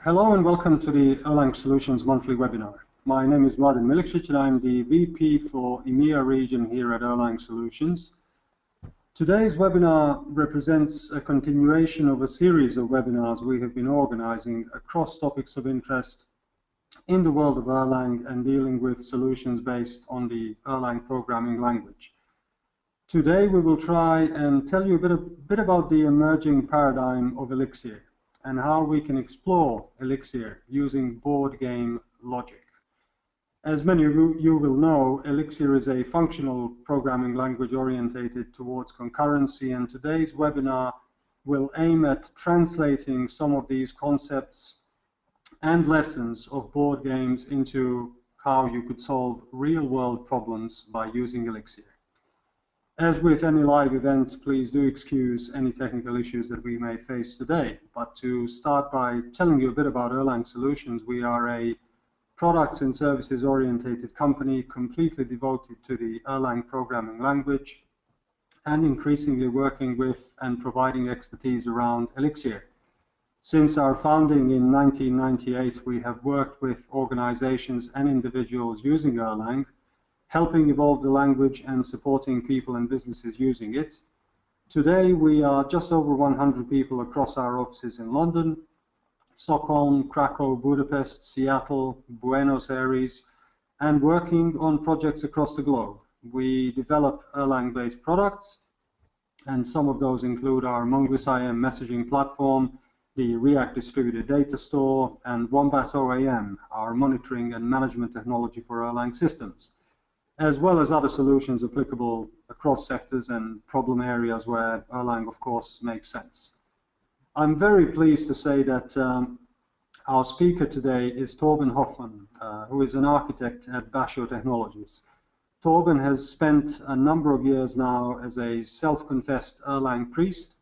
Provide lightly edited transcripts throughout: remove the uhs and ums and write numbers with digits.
Hello and welcome to the Erlang Solutions monthly webinar. My name is Mladen Miličić and I'm the VP for EMEA region here at Erlang Solutions. Today's webinar represents a continuation of a series of webinars we have been organizing across topics of interest in the world of Erlang and dealing with solutions based on the Erlang programming language. Today we will try and tell you a bit about the emerging paradigm of Elixir and how we can explore Elixir using board game logic. As many of you will know, Elixir is a functional programming language orientated towards concurrency, and today's webinar will aim at translating some of these concepts and lessons of board games into how you could solve real-world problems by using Elixir. As with any live event, please do excuse any technical issues that we may face today. But to start by telling you a bit about Erlang Solutions, we are a products and services orientated company completely devoted to the Erlang programming language and increasingly working with and providing expertise around Elixir. Since our founding in 1998, we have worked with organizations and individuals using Erlang, helping evolve the language and supporting people and businesses using it. Today we are just over 100 people across our offices in London, Stockholm, Krakow, Budapest, Seattle, Buenos Aires, and working on projects across the globe. We develop Erlang-based products, and some of those include our Mongoose IM messaging platform, the React Distributed Data Store, and Wombat OAM, our monitoring and management technology for Erlang systems, as well as other solutions applicable across sectors and problem areas where Erlang, of course, makes sense. I'm very pleased to say that our speaker today is Torben Hoffmann, who is an architect at Basho Technologies. Torben has spent a number of years now as a self-confessed Erlang priest,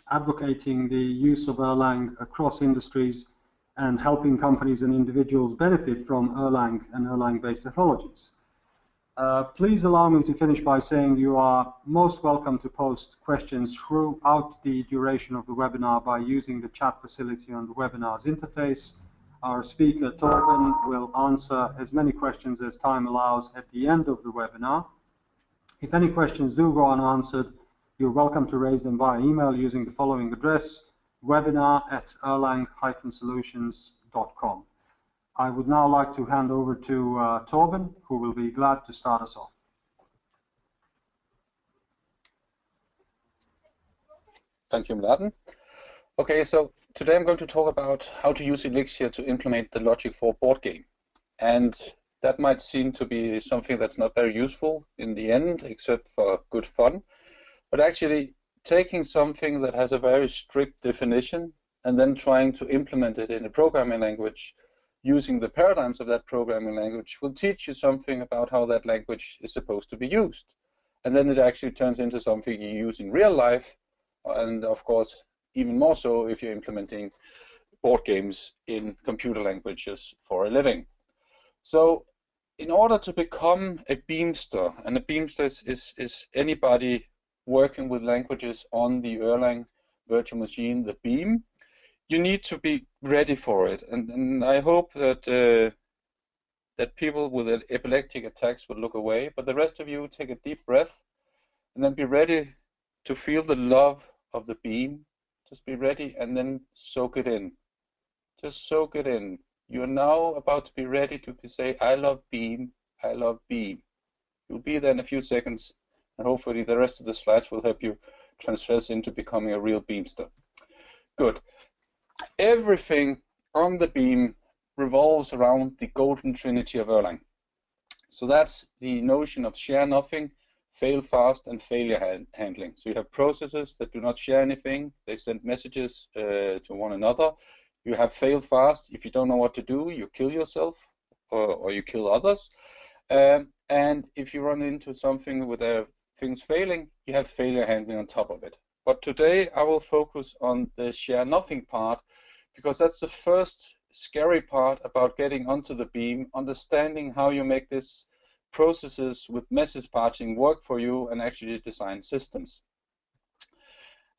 advocating the use of Erlang across industries and helping companies and individuals benefit from Erlang and Erlang-based technologies. Please allow me to finish by saying you are most welcome to post questions throughout the duration of the webinar by using the chat facility on the webinar's interface. Our speaker, Torben, will answer as many questions as time allows at the end of the webinar. If any questions do go unanswered, you're welcome to raise them via email using the following address, webinar@erlang-solutions.com. I would now like to hand over to Torben, who will be glad to start us off. Thank you, Mladen. Okay, so today I'm going to talk about how to use Elixir to implement the logic for a board game. And that might seem to be something that's not very useful in the end, except for good fun. But actually, taking something that has a very strict definition and then trying to implement it in a programming language using the paradigms of that programming language will teach you something about how that language is supposed to be used. And then it actually turns into something you use in real life, and of course, even more so if you're implementing board games in computer languages for a living. So in order to become a Beamster, and a Beamster is anybody working with languages on the Erlang virtual machine, the Beam, you need to be ready for it, and I hope that that people with epileptic attacks will look away, but the rest of you take a deep breath and then be ready to feel the love of the Beam. Just be ready and then soak it in. Just soak it in. You are now about to be ready to say, I love Beam, I love Beam. You'll be there in a few seconds, and hopefully the rest of the slides will help you transfer into becoming a real Beamster. Good. Everything on the Beam revolves around the golden trinity of Erlang. So that's the notion of share nothing, fail fast, and failure handling. So you have processes that do not share anything. They send messages to one another. You have fail fast. If you don't know what to do, you kill yourself or you kill others. And if you run into something with things failing, you have failure handling on top of it. But today I will focus on the share nothing part, because that's the first scary part about getting onto the Beam, understanding how you make these processes with message passing work for you and actually design systems.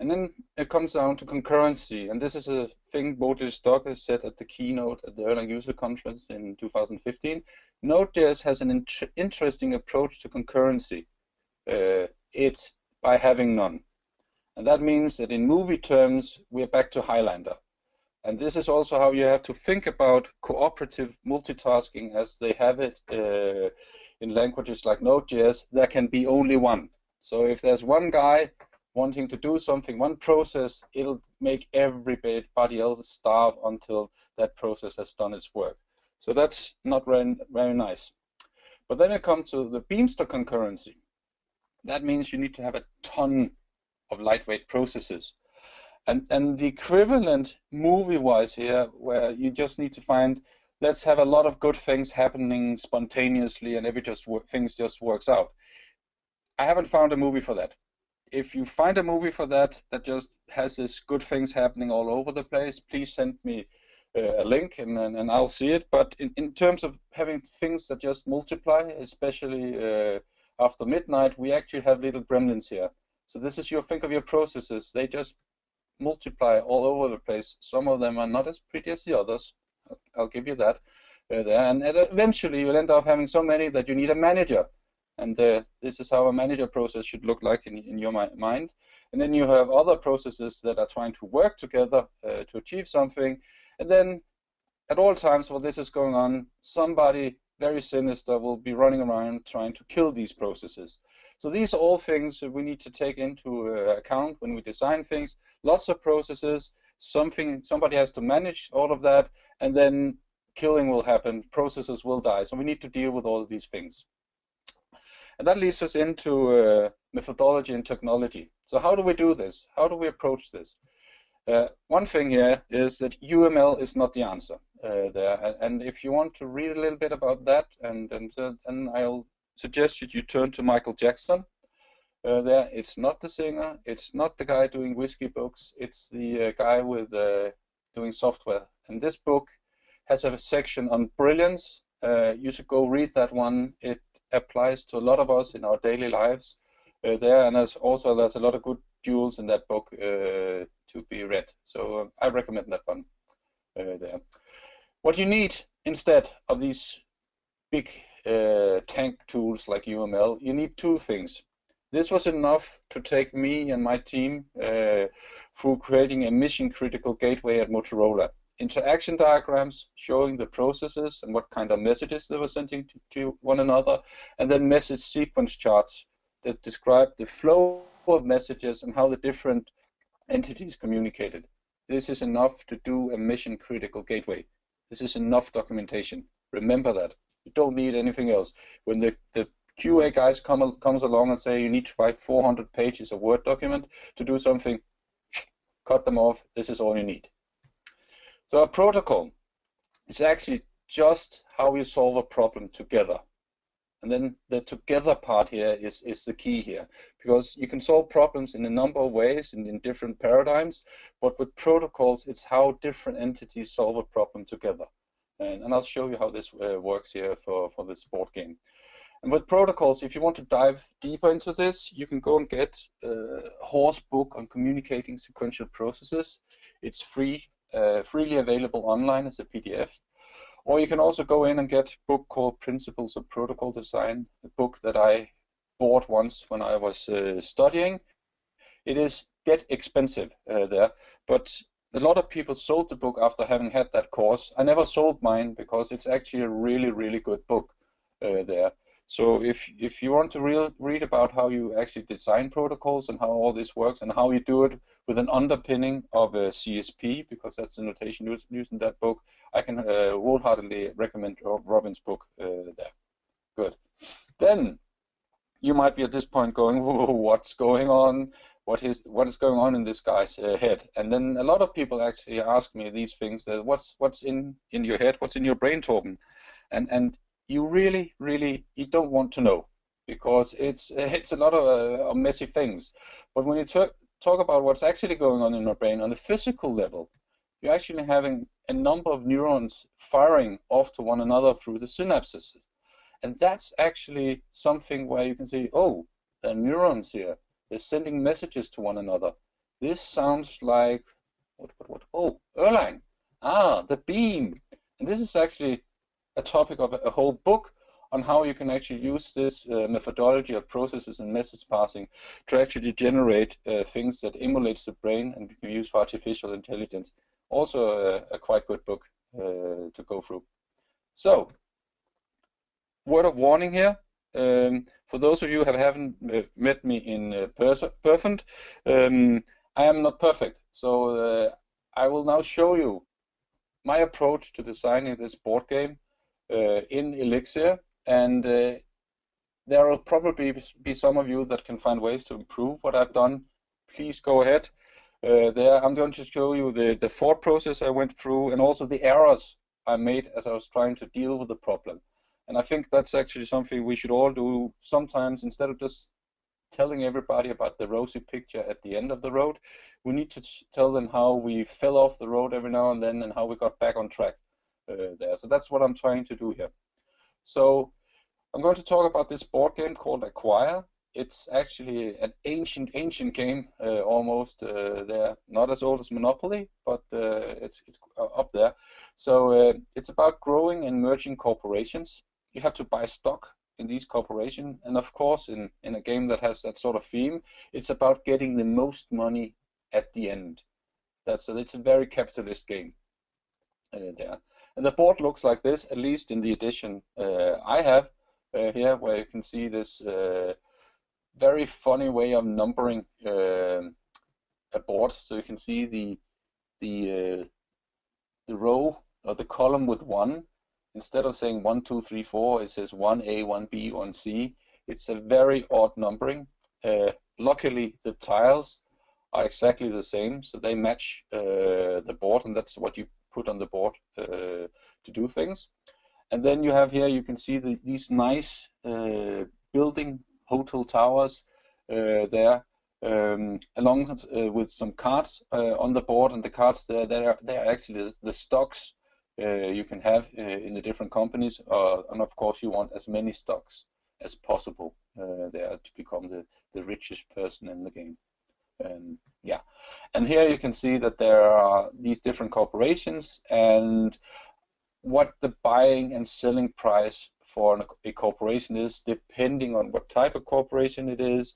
And then it comes down to concurrency, and this is a thing Bodil Stokke said at the keynote at the Erlang User Conference in 2015. Node.js has an interesting approach to concurrency. It's by having none. And that means that in movie terms, we're back to Highlander. And this is also how you have to think about cooperative multitasking as they have it in languages like Node.js. There can be only one. So if there's one guy wanting to do something, one process, it'll make everybody else starve until that process has done its work. So that's not very, very nice. But then it comes to the Beamster concurrency. That means you need to have a ton of lightweight processes. And the equivalent movie-wise here, where you just need to find, let's have a lot of good things happening spontaneously and things just works out. I haven't found a movie for that. If you find a movie for that just has this good things happening all over the place, please send me a link and I'll see it. But in terms of having things that just multiply, especially after midnight, we actually have little gremlins here. So this is think of your processes. They just multiply all over the place. Some of them are not as pretty as the others. I'll give you that. And eventually you'll end up having so many that you need a manager. And this is how a manager process should look like in your mind. And then you have other processes that are trying to work together to achieve something. And then at all times while this is going on, somebody very sinister will be running around trying to kill these processes. So these are all things that we need to take into account when we design things. Lots of processes, somebody has to manage all of that, and then killing will happen, processes will die. So we need to deal with all of these things. And that leads us into methodology and technology. So how do we do this? How do we approach this? One thing here is that UML is not the answer there. And if you want to read a little bit about that, and I'll suggest that you turn to Michael Jackson. There, it's not the singer, it's not the guy doing whiskey books, it's the guy with doing software. And this book has a section on brilliance. You should go read that one. It applies to a lot of us in our daily lives there, and there's a lot of good jewels in that book to be read. So I recommend that one there. What you need instead of these big tank tools like UML, you need two things. This was enough to take me and my team through creating a mission-critical gateway at Motorola. Interaction diagrams showing the processes and what kind of messages they were sending to one another, and then message sequence charts that describe the flow of messages and how the different entities communicated. This is enough to do a mission-critical gateway. This is enough documentation. Remember that. You don't need anything else. When the QA guys comes along and say you need to write 400 pages of Word document to do something, cut them off. This is all you need. So a protocol is actually just how you solve a problem together. And then the together part here is the key here, because you can solve problems in a number of ways in different paradigms, but with protocols, it's how different entities solve a problem together. And I'll show you how this works here for this board game. And with protocols, if you want to dive deeper into this, you can go and get Hoare's book on communicating sequential processes. It's free, freely available online as a PDF. Or you can also go in and get a book called Principles of Protocol Design, a book that I bought once when I was studying. It is get expensive there, but a lot of people sold the book after having had that course. I never sold mine because it's actually a really, really good book there. So if you want to read about how you actually design protocols and how all this works and how you do it with an underpinning of a CSP, because that's the notation used in that book, I can wholeheartedly recommend Robin's book there. Good. Then you might be at this point going, what's going on? What is going on in this guy's head? And then a lot of people actually ask me these things: that what's in your head? What's in your brain, Torben? And you really you don't want to know, because it's a lot of messy things. But when you talk about what's actually going on in your brain on the physical level, you're actually having a number of neurons firing off to one another through the synapses. And that's actually something where you can say, oh, there are neurons here. They're sending messages to one another. this sounds like, what? Oh, Erlang. Ah, the beam. And this is actually a topic of a whole book on how you can actually use this methodology of processes and message passing to actually generate things that emulates the brain and you can use for artificial intelligence. Also a quite good book to go through. So, word of warning here. For those of you who haven't met me in person, I am not perfect. So I will now show you my approach to designing this board game in Elixir, and there will probably be some of you that can find ways to improve what I've done. Please go ahead. There, I'm going to show you the thought process I went through and also the errors I made as I was trying to deal with the problem. And I think that's actually something we should all do sometimes. Instead of just telling everybody about the rosy picture at the end of the road, we need to tell them how we fell off the road every now and then and how we got back on track there. So that's what I'm trying to do here. So I'm going to talk about this board game called Acquire. It's actually an ancient game, almost. They're not as old as Monopoly, but it's up there. So it's about growing and merging corporations. You have to buy stock in these corporations, and of course, in a game that has that sort of theme, it's about getting the most money at the end. It's a very capitalist game there. And the board looks like this, at least in the edition I have here, where you can see this very funny way of numbering a board. So you can see the row or the column with 1. Instead of saying 1, 2, 3, 4, it says 1A, 1B, 1C. It's a very odd numbering. Luckily, the tiles are exactly the same, so they match the board, and that's what you put on the board to do things. And then you have here, you can see these nice building hotel towers there, along with some cards on the board, and the cards there, they are actually the stocks you can have in the different companies, and of course you want as many stocks as possible there to become the richest person in the game. Yeah, and here you can see that there are these different corporations and what the buying and selling price for a corporation is, depending on what type of corporation it is,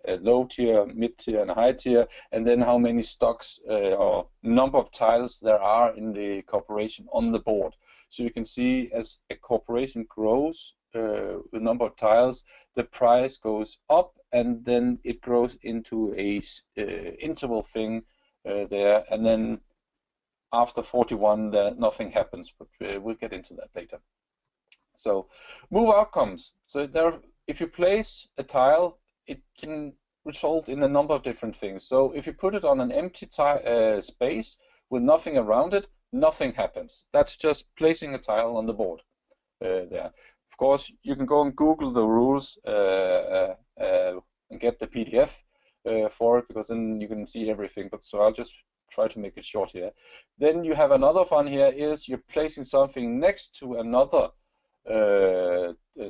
a low tier, mid tier, and a high tier, and then how many stocks or number of tiles there are in the corporation on the board. So you can see as a corporation grows, the number of tiles, the price goes up, and then it grows into a interval thing there, and then after 41, nothing happens, but we'll get into that later. So, move outcomes. So if you place a tile, it can result in a number of different things. So if you put it on an empty space with nothing around it, nothing happens. That's just placing a tile on the board there. Of course, you can go and Google the rules and get the PDF for it, because then you can see everything. But so I'll just try to make it short here. Then you have another fun here is you're placing something next to another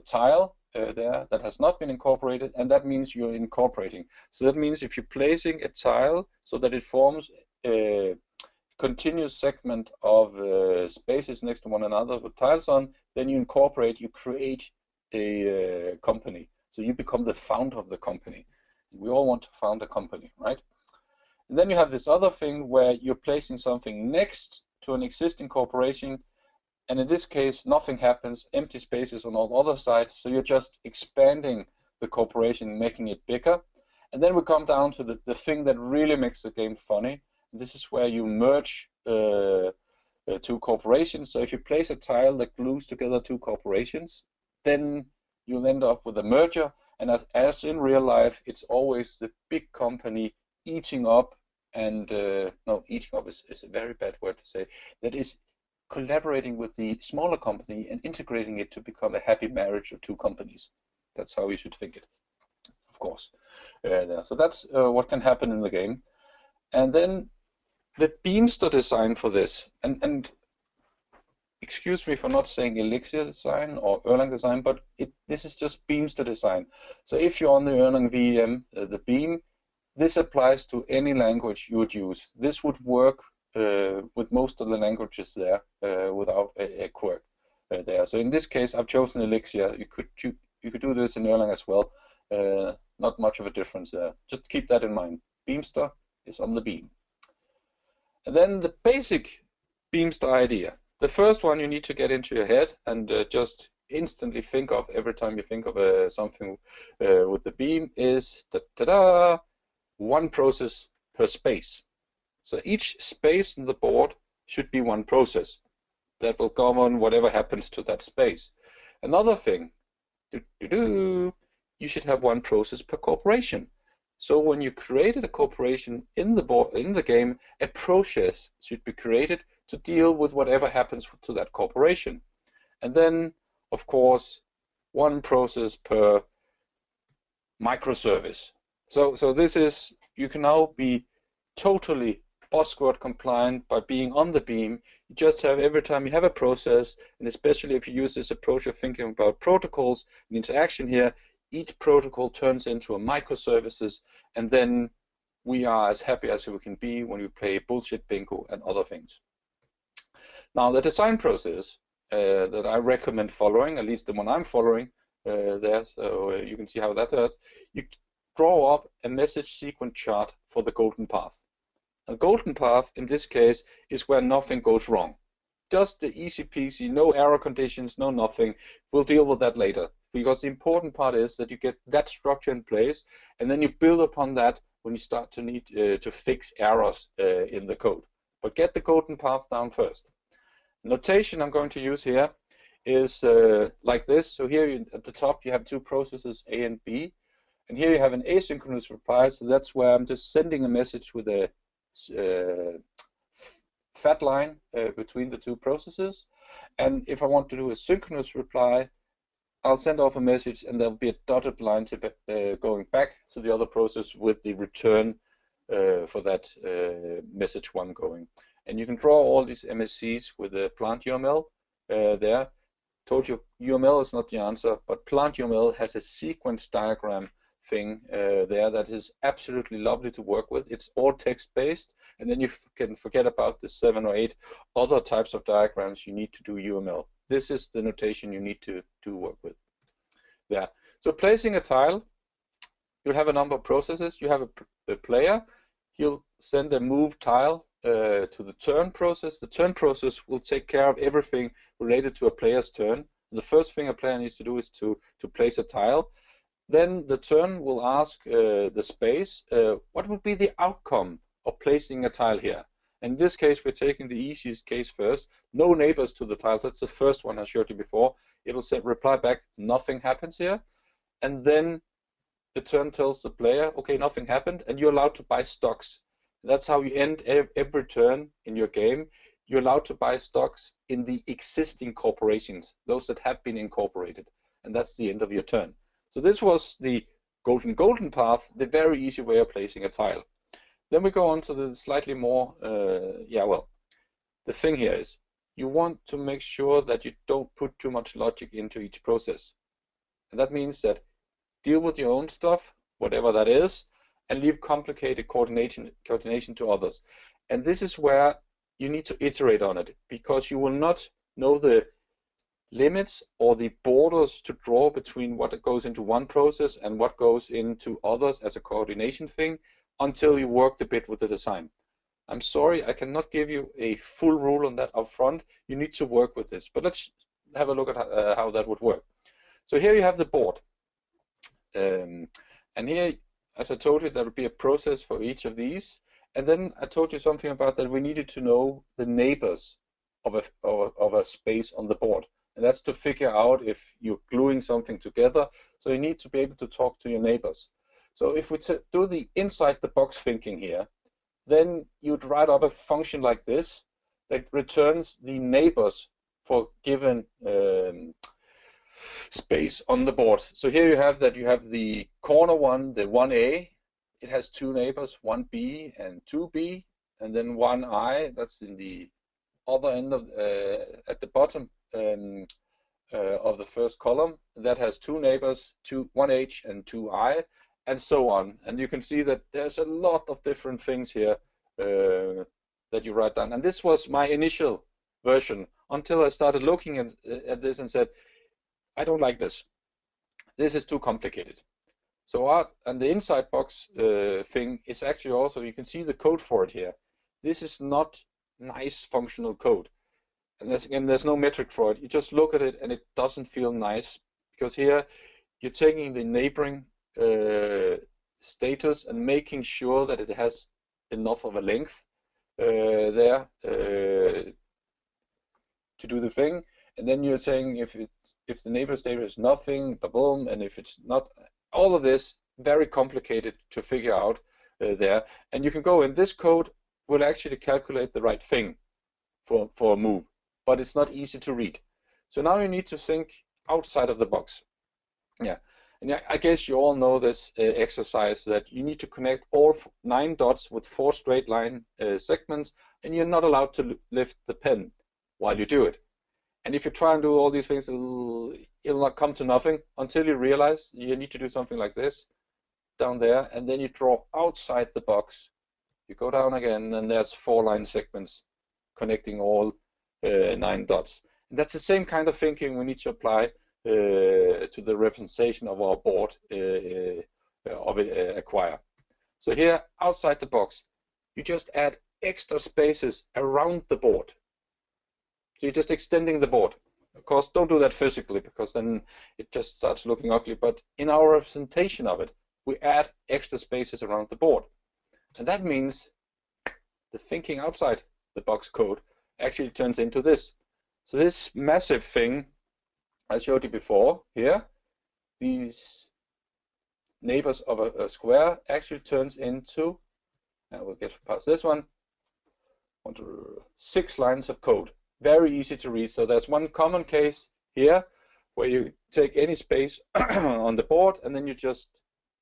tile there that has not been incorporated, and that means you're incorporating. So that means if you're placing a tile so that it forms a continuous segment of spaces next to one another with tiles on, then you incorporate, you create a company. So you become the founder of the company. We all want to found a company, right? And then you have this other thing where you're placing something next to an existing corporation, and in this case, nothing happens, empty spaces on all other sides, so you're just expanding the corporation, making it bigger. And then we come down to the thing that really makes the game funny. This is where you merge two corporations. So if you place a tile that glues together two corporations, then you'll end up with a merger. And as in real life, it's always the big company eating up, and no, eating up is a very bad word to say. That is collaborating with the smaller company and integrating it to become a happy marriage of two companies. That's how you should think it, of course. So that's what can happen in the game. And then the Beamster design for this, and excuse me for not saying Elixir design or Erlang design, but this is just Beamster design. So if you're on the Erlang VM, the Beam, This applies to any language you would use. This would work with most of the languages there without a quirk there. So in this case, I've chosen Elixir. You could do this in Erlang as well. Not much of a difference there. Just keep that in mind. Beamster is on the beam. And then the basic Beamster idea. The first one you need to get into your head and just instantly think of every time you think of something with the beam is one process per space. So each space in the board should be one process that will govern whatever happens to that space. Another thing, you should have one process per corporation. So when you created a corporation in the game, a process should be created to deal with whatever happens to that corporation. And then, of course, one process per microservice. So this is, you can now be totally buzzword compliant by being on the beam. You just have, every time you have a process, and especially if you use this approach of thinking about protocols and interaction here, each protocol turns into a microservices, and then we are as happy as we can be when we play bullshit bingo and other things. Now, the design process that I recommend following, at least the one I'm following there, so you can see how that does. You draw up a message sequence chart for the golden path. A golden path, in this case, is where nothing goes wrong. Just the easy peasy, no error conditions, no nothing. We'll deal with that later, because the important part is that you get that structure in place, and then you build upon that when you start to need to fix errors in the code. But get the golden path down first. Notation I'm going to use here is like this. So here at the top you have two processes, A and B, and here you have an asynchronous reply. So that's where I'm just sending a message with a fat line between the two processes. And if I want to do a synchronous reply, I'll send off a message, and there'll be a dotted line to going back to the other process with the return for that message one going. And you can draw all these MSCs with a plant UML there. Told you UML is not the answer, but plant UML has a sequence diagram thing there that is absolutely lovely to work with. It's all text-based, and then you can forget about the 7 or 8 other types of diagrams you need to do UML. This is the notation you need to work with there. So placing a tile, you'll have a number of processes. You have a player. He'll send a move tile to the turn process. The turn process will take care of everything related to a player's turn. The first thing a player needs to do is to place a tile. Then the turn will ask the space, what would be the outcome of placing a tile here? In this case, we're taking the easiest case first. No neighbors to the tiles. That's the first one I showed you before. It'll say reply back, nothing happens here. And then the turn tells the player, okay, nothing happened, and you're allowed to buy stocks. That's how you end every turn in your game. You're allowed to buy stocks in the existing corporations, those that have been incorporated. And that's the end of your turn. So this was the golden path, the very easy way of placing a tile. Then we go on to the slightly more, the thing here is you want to make sure that you don't put too much logic into each process. And that means that deal with your own stuff, whatever that is, and leave complicated coordination to others. And this is where you need to iterate on it, because you will not know the limits or the borders to draw between what goes into one process and what goes into others as a coordination thing until you worked a bit with the design. I'm sorry, I cannot give you a full rule on that up front. You need to work with this, but let's have a look at how that would work. So here you have the board, and here, as I told you, there will be a process for each of these. And then I told you something about that we needed to know the neighbors of a space on the board. And that's to figure out if you're gluing something together. So you need to be able to talk to your neighbors. So if we do the inside the box thinking here, then you'd write up a function like this that returns the neighbors for given space on the board. So here you have the corner one, the 1A. It has 2 neighbors, 1B and 2B, and then 1I, that's in the other end of at the bottom of the first column. That has 2 neighbors, 1H and 2I, and so on. And you can see that there's a lot of different things here that you write down. And this was my initial version until I started looking at this and said, I don't like this. This is too complicated. So and the inside box thing is actually also, you can see the code for it here. This is not nice functional code. And there's no metric for it. You just look at it and it doesn't feel nice, because here you're taking the neighboring status and making sure that it has enough of a length there to do the thing. And then you're saying if the neighbor status is nothing, boom, and if it's not, all of this very complicated to figure out there. And you can go in, this code will actually calculate the right thing for a move, but it's not easy to read. So now you need to think outside of the box. Yeah, and I guess you all know this exercise, that you need to connect all 9 dots with 4 straight line segments, and you're not allowed to lift the pen while you do it. And if you try and do all these things, it'll not come to nothing until you realize you need to do something like this down there, and then you draw outside the box. You go down again, and there's 4 line segments connecting all 9 dots. And that's the same kind of thinking we need to apply to the representation of our board acquire. So here, outside the box, you just add extra spaces around the board. So you're just extending the board. Of course, don't do that physically, because then it just starts looking ugly. But in our representation of it, we add extra spaces around the board. And that means the thinking outside the box code actually turns into this. So this massive thing I showed you before here, these neighbors of a square, actually turns into, and we'll get past this one, 6 lines of code. Very easy to read. So there's one common case here where you take any space on the board and then you just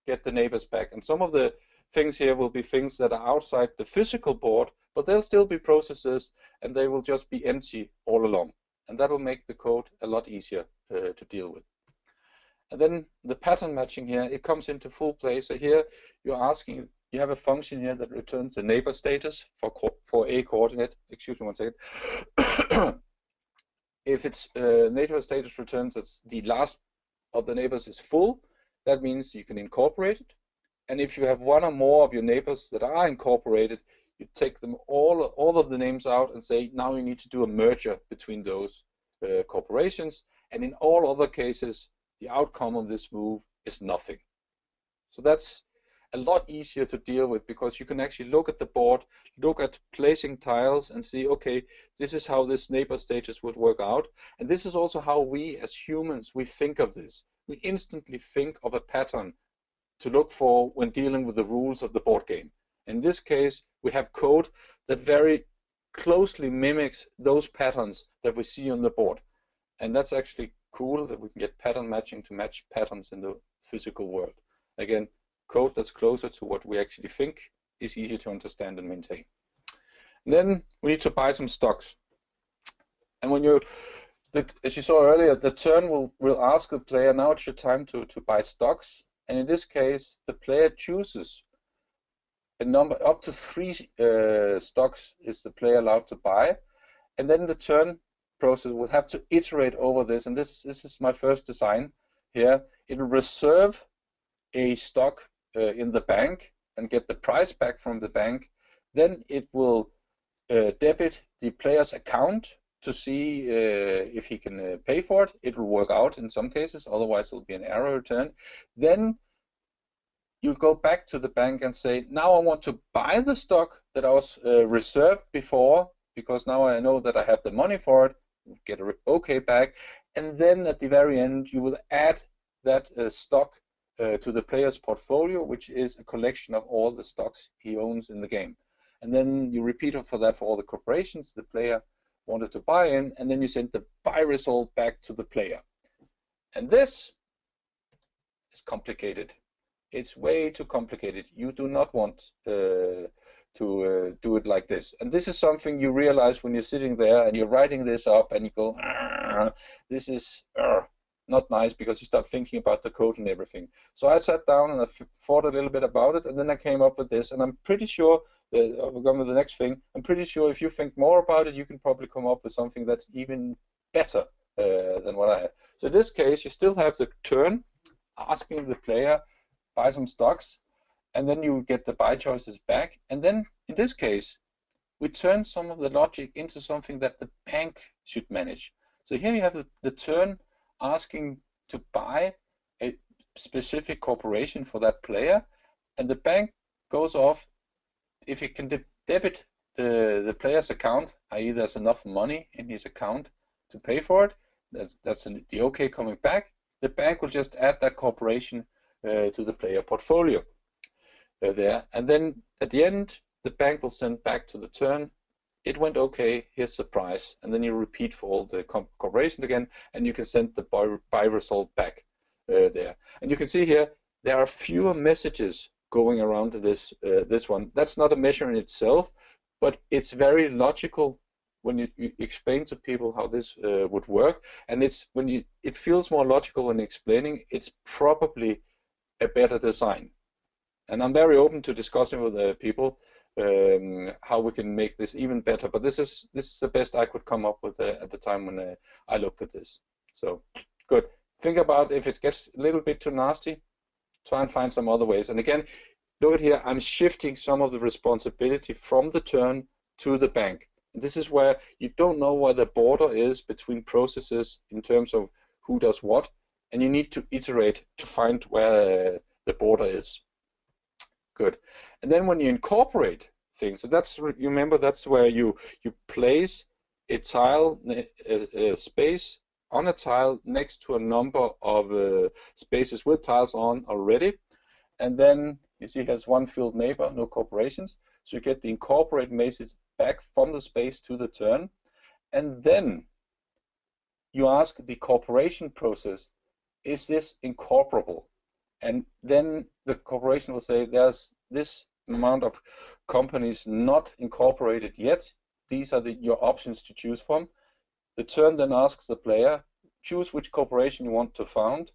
get the neighbors back. And some of the things here will be things that are outside the physical board, but they'll still be processes and they will just be empty all along. And that will make the code a lot easier to deal with. And then the pattern matching here, it comes into full play. So here you're asking, you have a function here that returns the neighbor status for a coordinate. Excuse me one second. If its neighbor status returns that the last of the neighbors is full, that means you can incorporate it. And if you have one or more of your neighbors that are incorporated, you take them all of the names out and say, now you need to do a merger between those corporations. And in all other cases, the outcome of this move is nothing. So that's a lot easier to deal with, because you can actually look at the board, look at placing tiles and see, okay, this is how this neighbor status would work out. And this is also how we as humans, we think of this. We instantly think of a pattern to look for when dealing with the rules of the board game. In this case, we have code that very closely mimics those patterns that we see on the board. And that's actually cool that we can get pattern matching to match patterns in the physical world. Again, code that's closer to what we actually think is easier to understand and maintain. And then we need to buy some stocks. And when you, as you saw earlier, the turn will ask the player, now it's your time to buy stocks. And in this case, the player chooses a number, up to 3 stocks is the player allowed to buy. And then the turn process will have to iterate over this. And this is my first design here. It will reserve a stock in the bank and get the price back from the bank. Then it will debit the player's account to see if he can pay for it. It will work out in some cases, otherwise it will be an error return. Then you'll go back to the bank and say, now I want to buy the stock that I was reserved before, because now I know that I have the money for it, get an OK back. And then at the very end, you will add that stock to the player's portfolio, which is a collection of all the stocks he owns in the game. And then you repeat it for that for all the corporations the player wanted to buy in, and then you send the buy result back to the player. And this is complicated. It's way too complicated. You do not want to do it like this. And this is something you realize when you're sitting there and you're writing this up and you go, this is not nice because you start thinking about the code and everything. So I sat down and I thought a little bit about it, and then I came up with this. And I'm pretty sure, we're going with the next thing, I'm pretty sure if you think more about it, you can probably come up with something that's even better than what I have. So in this case, you still have the turn asking the player, buy some stocks, and then you get the buy choices back. And then in this case, we turn some of the logic into something that the bank should manage. So here you have the turn asking to buy a specific corporation for that player, and the bank goes off if it can debit the player's account, i.e. there's enough money in his account to pay for it, that's the OK coming back, the bank will just add that corporation to the player portfolio there. And then at the end, the bank will send back to the turn, it went OK, here's the price, and then you repeat for all the corporations again, and you can send the buy result back there. And you can see here, there are fewer messages going around this one. That's not a measure in itself, but it's very logical when you explain to people how this would work. And it's it feels more logical when explaining. It's probably a better design. And I'm very open to discussing with people how we can make this even better. But this is the best I could come up with at the time when I looked at this. So good. Think about if it gets a little bit too nasty, try and find some other ways. And again, look at here, I'm shifting some of the responsibility from the turn to the bank. And this is where you don't know where the border is between processes in terms of who does what, and you need to iterate to find where the border is. Good. And then when you incorporate things, so that's, you remember, that's where you place a tile space on a tile next to a number of spaces with tiles on already, and then you see here's one field neighbor, no corporations, so you get the incorporate message back from the space to the turn, and then you ask the corporation process, is this incorporable? And then the corporation will say there's this amount of companies not incorporated yet, these are your options to choose from. The turn then asks the player, choose which corporation you want to found,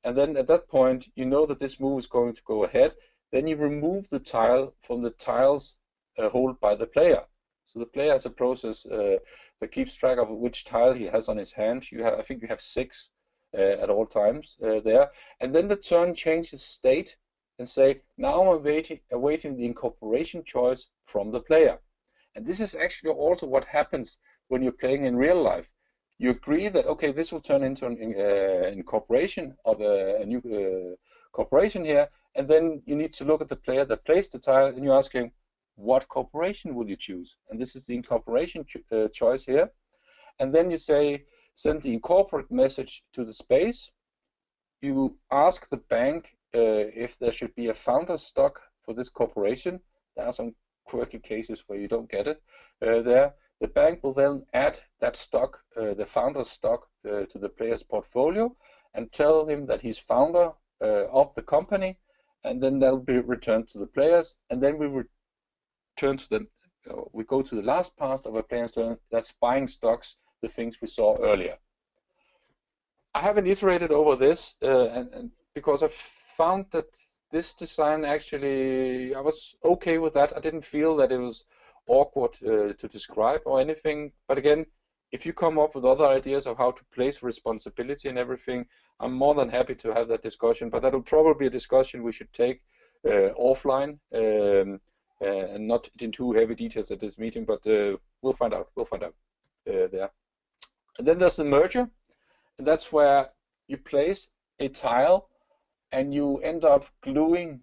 and then at that point you know that this move is going to go ahead. Then you remove the tile from the tiles held by the player. So the player has a process that keeps track of which tile he has on his hand. I think you have 6 at all times there. And then the turn changes state and say, now I'm awaiting the incorporation choice from the player. And this is actually also what happens when you're playing in real life. You agree that, okay, this will turn into an incorporation of a new corporation here, and then you need to look at the player that placed the tile, and you're asking, what corporation will you choose? And this is the incorporation choice here. And then you say, send the incorporate message to the space. You ask the bank if there should be a founder stock for this corporation. There are some quirky cases where you don't get it there. The bank will then add that stock, the founder stock, to the player's portfolio and tell him that he's founder of the company, and then that will be returned to the players. And then we return to we go to the last part of a player's turn, that's buying stocks, the things we saw earlier. I haven't iterated over this, and because I found that this design actually, I was okay with that. I didn't feel that it was awkward to describe or anything. But again, if you come up with other ideas of how to place responsibility and everything, I'm more than happy to have that discussion. But that will probably be a discussion we should take offline and not in too heavy details at this meeting. But we'll find out. We'll find out there. And then there's the merger, and that's where you place a tile and you end up gluing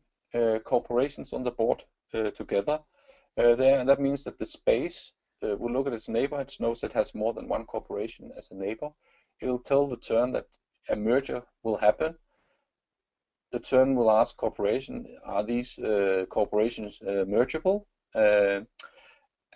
corporations on the board together there, and that means that the space will look at its neighbor. It knows it has more than one corporation as a neighbor. It will tell the turn that a merger will happen. The turn will ask corporation, are these corporations mergeable?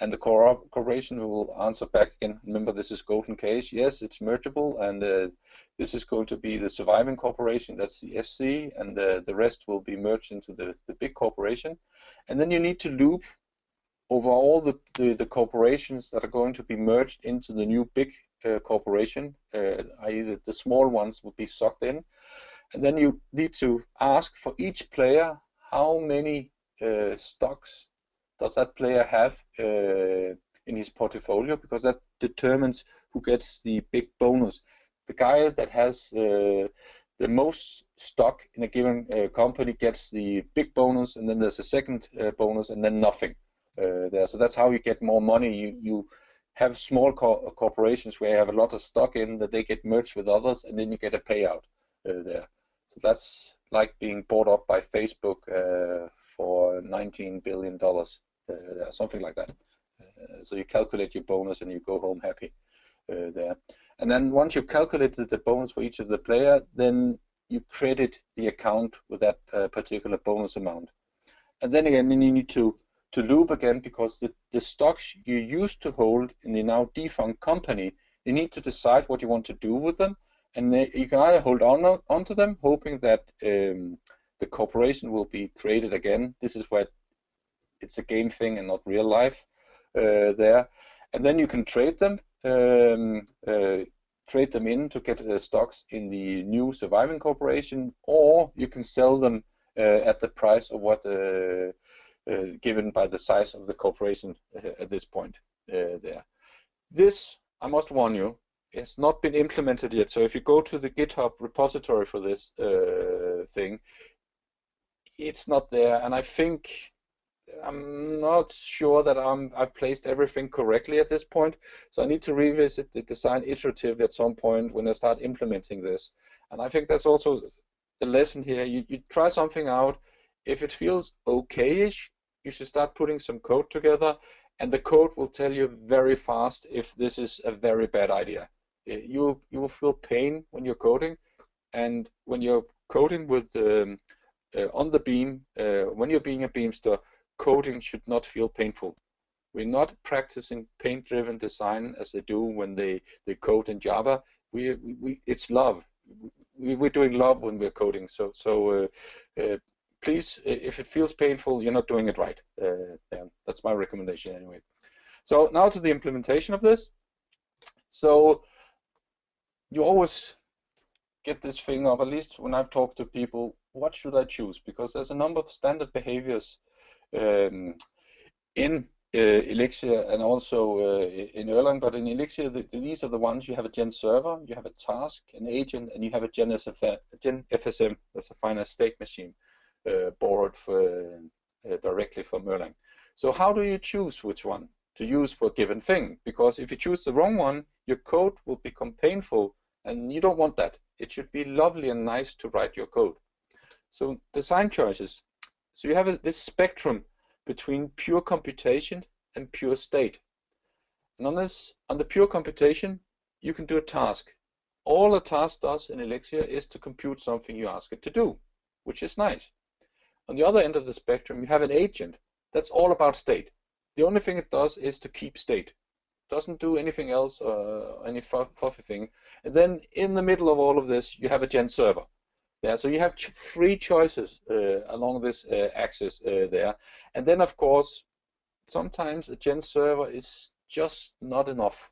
And the corporation will answer back again. Remember, this is golden case. Yes, it's mergeable, and this is going to be the surviving corporation. That's the SC, and the rest will be merged into the big corporation. And then you need to loop over all the corporations that are going to be merged into the new big corporation, i.e. the small ones will be sucked in, and then you need to ask for each player how many stocks does that player have in his portfolio, because that determines who gets the big bonus. The guy that has the most stock in a given company gets the big bonus, and then there's a second bonus, and then nothing there. So that's how you get more money. You have small corporations where you have a lot of stock in that they get merged with others, and then you get a payout there. So that's like being bought up by Facebook for $19 billion, something like that. So you calculate your bonus and you go home happy there. And then once you've calculated the bonus for each of the player, then you credit the account with that particular bonus amount. And then again, you need to loop again, because the stocks you used to hold in the now defunct company, you need to decide what you want to do with them. And you can either hold onto them, hoping that the corporation will be created again. This is where it's a game thing and not real life there. And then you can trade them in to get stocks in the new surviving corporation, or you can sell them at the price of what given by the size of the corporation at this point there. This, I must warn you, has not been implemented yet. So if you go to the GitHub repository for this thing, it's not there, and I think I'm not sure that I've placed everything correctly at this point. So I need to revisit the design iterative at some point when I start implementing this. And I think that's also the lesson here. You try something out. If it feels okay-ish, you should start putting some code together, and the code will tell you very fast if this is a very bad idea. You will feel pain when you're coding, and when you're coding with on the beam, when you're being a Beamster, coding should not feel painful. We're not practicing paint-driven design as they do when they code in Java. It's love. We're doing love when we're coding. So please, if it feels painful, you're not doing it right. That's my recommendation anyway. So now to the implementation of this. So you always get this thing of, at least when I've talked to people, what should I choose? Because there's a number of standard behaviors in Elixir and also in Erlang, but in Elixir, these are the ones. You have a Gen server, you have a task, an agent, and you have a GenFSM. That's a finite state machine borrowed directly from Erlang. So how do you choose which one to use for a given thing? Because if you choose the wrong one, your code will become painful, and you don't want that. It should be lovely and nice to write your code. So design choices. So you have this spectrum between pure computation and pure state. And on the pure computation, you can do a task. All a task does in Elixir is to compute something you ask it to do, which is nice. On the other end of the spectrum, you have an agent. That's all about state. The only thing it does is to keep state. It doesn't do anything else, any fluffy thing. And then in the middle of all of this, you have a Gen server. Yeah, so you have three choices along this axis there. And then, of course, sometimes a Gen server is just not enough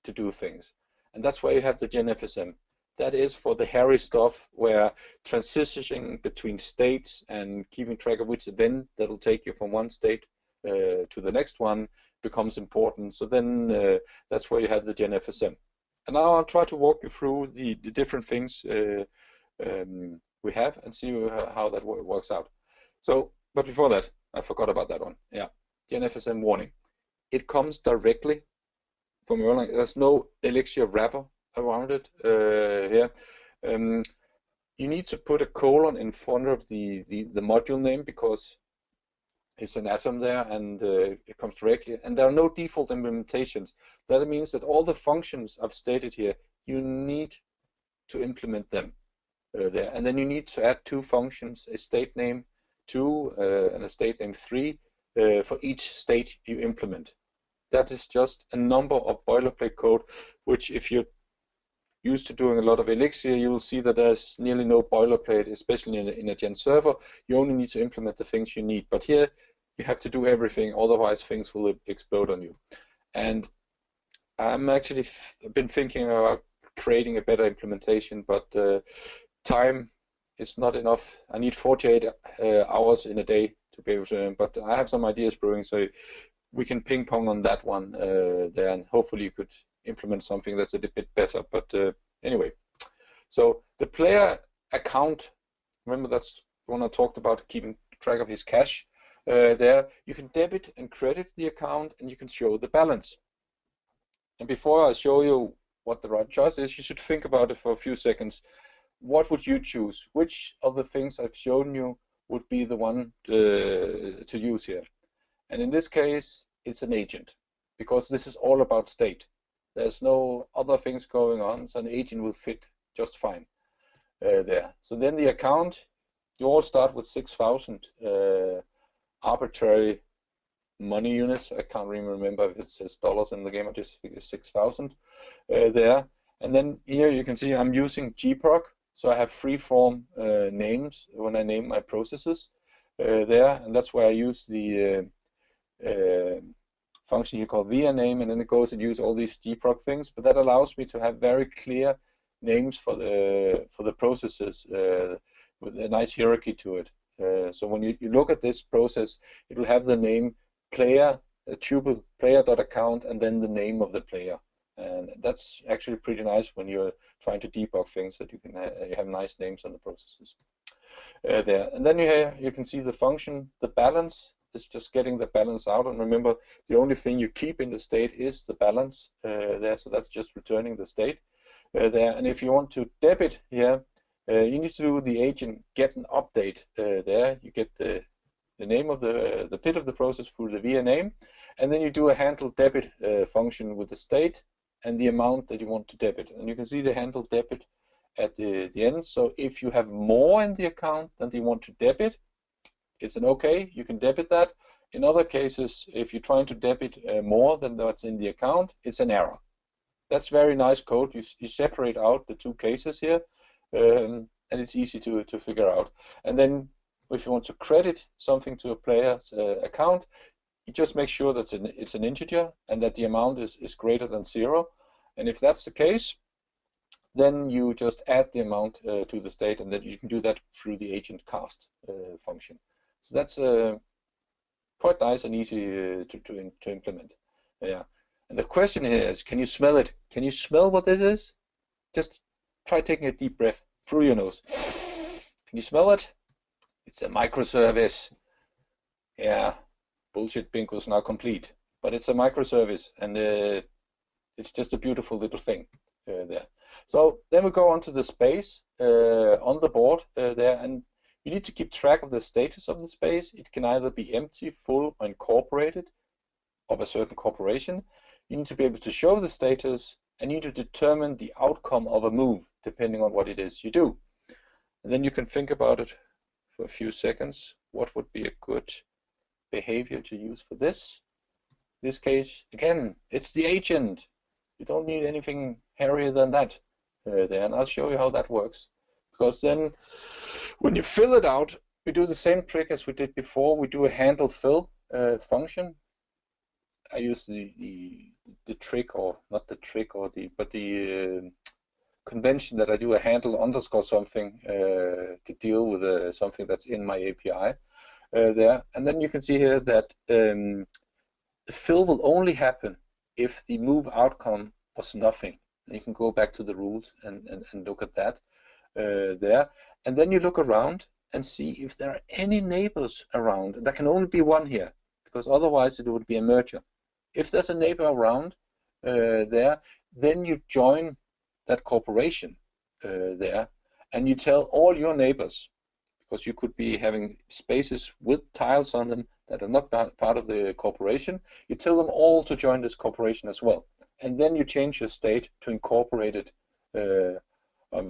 to do things. And that's why you have the GenFSM. That is for the hairy stuff where transitioning between states and keeping track of which event that will take you from one state to the next one becomes important. So then that's where you have the GenFSM. And now I'll try to walk you through the different things we have and see how that works out. So, but before that, I forgot about that one. Yeah, GenFSM warning. It comes directly from Erlang. There's no Elixir wrapper around it here. You need to put a colon in front of the module name because it's an atom there, and it comes directly. And there are no default implementations. That means that all the functions I've stated here, you need to implement them there. And then you need to add two functions, a state name 2 and a state name 3 for each state you implement. That is just a number of boilerplate code, which if you're used to doing a lot of Elixir, you will see that there's nearly no boilerplate, especially in a Gen server. You only need to implement the things you need. But here, you have to do everything, otherwise things will explode on you. And I'm actually been thinking about creating a better implementation, but time is not enough. I need 48 hours in a day to be able to. But I have some ideas brewing, so we can ping pong on that one there, and hopefully you could implement something that's a bit better. But anyway, so the player account. Remember that's the one I talked about, keeping track of his cash. There, you can debit and credit the account, and you can show the balance. And before I show you what the right choice is, you should think about it for a few seconds. What would you choose? Which of the things I've shown you would be the one to use here? And in this case, it's an agent, because this is all about state. There's no other things going on, so an agent will fit just fine there. So then the account, you all start with 6,000 arbitrary money units. I can't even remember if it says dollars in the game. I just figure 6,000 there. And then here you can see I'm using gproc, so I have free-form names when I name my processes there, and that's why I use the function here called via-name, and then it goes and use all these gproc things. But that allows me to have very clear names for the processes with a nice hierarchy to it. So when you look at this process, it will have the name player, tuple player.account, and then the name of the player. And that's actually pretty nice when you're trying to debug things, that you can have nice names on the processes there. And then you can see the function, the balance is just getting the balance out. And remember, the only thing you keep in the state is the balance there. So that's just returning the state there. And if you want to debit here, you need to do the agent get an update there. You get the name of the bit of the process through the via name, and then you do a handle debit function with the state and the amount that you want to debit. And you can see the handle debit at the end. So if you have more in the account than you want to debit, it's an okay, you can debit that. In other cases, if you're trying to debit more than what's in the account, it's an error. That's very nice code. You separate out the two cases here, and it's easy to figure out. And then if you want to credit something to a player's account, you just make sure that it's an integer and that the amount is greater than 0. And if that's the case, then you just add the amount to the state, and then you can do that through the agent cast function. So that's quite nice and easy to implement. Yeah. And the question here is, can you smell it? Can you smell what this is? Just try taking a deep breath through your nose. Can you smell it? It's a microservice. Yeah, bullshit bingo is now complete. But it's a microservice, and it's just a beautiful little thing there. So then we go on to the space on the board there, and you need to keep track of the status of the space. It can either be empty, full, or incorporated of a certain corporation. You need to be able to show the status, and you need to determine the outcome of a move, depending on what it is you do. And then you can think about it for a few seconds. What would be a good behavior to use for this? In this case, again, it's the agent. You don't need anything hairier than that there, and I'll show you how that works. Because then, when you fill it out, we do the same trick as we did before. We do a handle fill function. I use the trick, or not the trick, or but the convention that I do a handle underscore something to deal with something that's in my API there. And then you can see here that the fill will only happen if the move outcome was nothing. You can go back to the rules and look at that there. And then you look around and see if there are any neighbors around. There can only be one here, because otherwise it would be a merger. If there's a neighbor around there, then you join that corporation there, and you tell all your neighbors, because you could be having spaces with tiles on them that are not part of the corporation. You tell them all to join this corporation as well, and then you change your state to incorporate it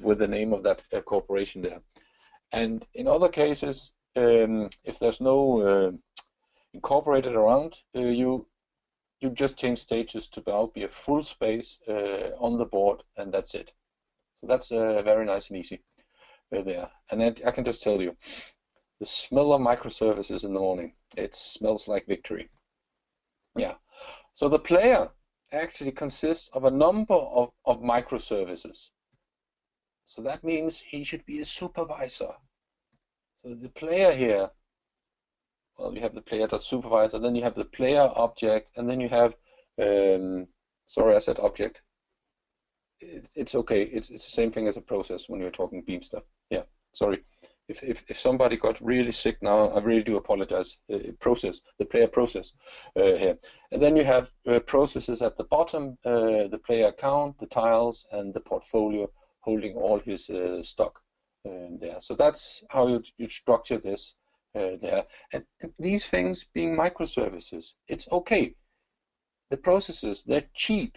with the name of that corporation there. And in other cases, if there's no incorporated around, you just change status to now be a full space on the board, and that's it. So that's very nice and easy there. And then I can just tell you, the smell of microservices in the morning, it smells like victory. Yeah. So the player actually consists of a number of microservices. So that means he should be a supervisor. So the player here, well, you have the player.supervisor, then you have the player object, and then you have, sorry, I said object. It's okay. It's the same thing as a process when you're talking Beamster. Yeah, sorry. If somebody got really sick now, I really do apologize. Process, the player process here. And then you have processes at the bottom, the player account, the tiles, and the portfolio holding all his stock there. So that's how you structure this there. And these things being microservices, it's okay. The processes, they're cheap.